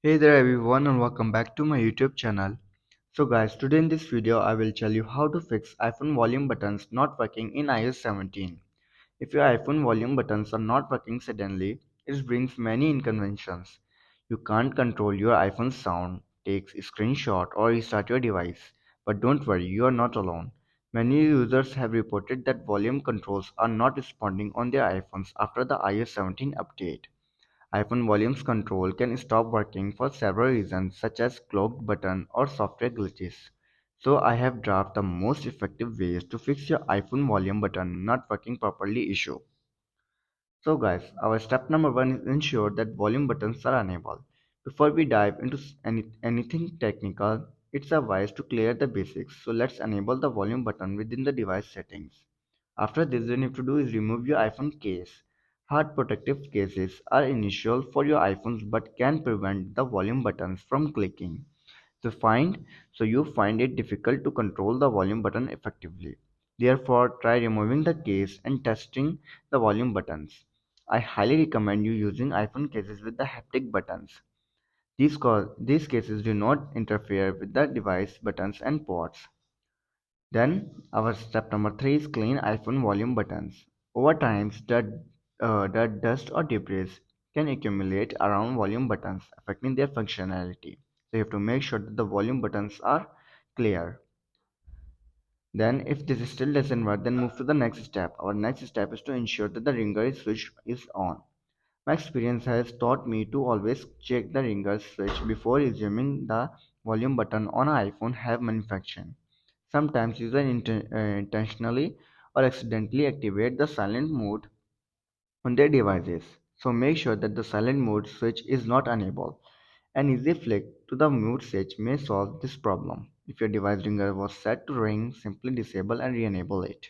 Hey there everyone and welcome back to my YouTube channel. So guys, today in this video I will tell you how to fix iPhone volume buttons not working in iOS 17. If your iPhone volume buttons are not working suddenly, it brings many inconveniences. You can't control your iPhone sound, take a screenshot or restart your device. But don't worry, you are not alone. Many users have reported that volume controls are not responding on their iPhones after the iOS 17 update iPhone volumes control can stop working for several reasons such as clogged button or software glitches. So I have drafted the most effective ways to fix your iPhone volume button not working properly issue. So guys, our step number one is ensure that volume buttons are enabled. Before we dive into anything technical, it's a wise to clear the basics. So let's enable the volume button within the device settings. After this, what you need to do is remove your iPhone case. Hard protective cases are initial for your iPhones but can prevent the volume buttons from clicking. So you find it difficult to control the volume button effectively. Therefore, try removing the case and testing the volume buttons. I highly recommend you using iPhone cases with the haptic buttons. These cases do not interfere with the device buttons and ports. Then our step number three is clean iPhone volume buttons. Over time, dirt, dust or debris can accumulate around volume buttons, affecting their functionality. So you have to make sure that the volume buttons are clear. Then if this still doesn't work, then move to the next step. Our next step is to ensure that the ringer switch is on. My experience has taught me to always check the ringer switch before resuming the volume button on an iPhone have manufactured. Sometimes users intentionally or accidentally activate the silent mode on their devices. So make sure that the silent mode switch is not enabled. An easy flick to the mute switch may solve this problem. If your device ringer was set to ring, simply disable and re-enable it.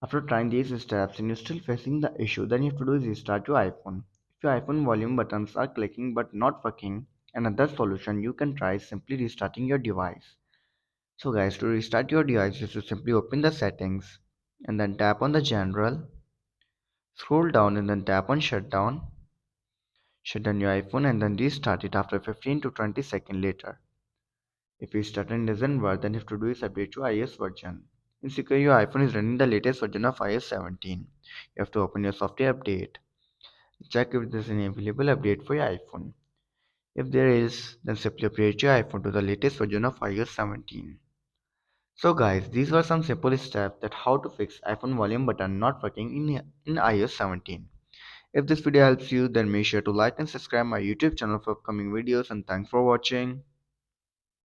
After trying these steps and you're still facing the issue, then you have to do is restart your iPhone. If your iPhone volume buttons are clicking but not working, another solution you can try is simply restarting your device. So guys, to restart your device, you should simply open the settings and then tap on the general, scroll down and then tap on shutdown, shut down your iPhone and then restart it after 15 to 20 seconds later. If restarting doesn't work, then you have to do is update your iOS version. Ensure your iPhone is running the latest version of iOS 17. You have to open your software update. Check if there is any available update for your iPhone. If there is, then simply update your iPhone to the latest version of iOS 17. So guys, these were some simple steps that how to fix iPhone volume button not working in iOS 17. If this video helps you, then make sure to like and subscribe my YouTube channel for upcoming videos and thanks for watching.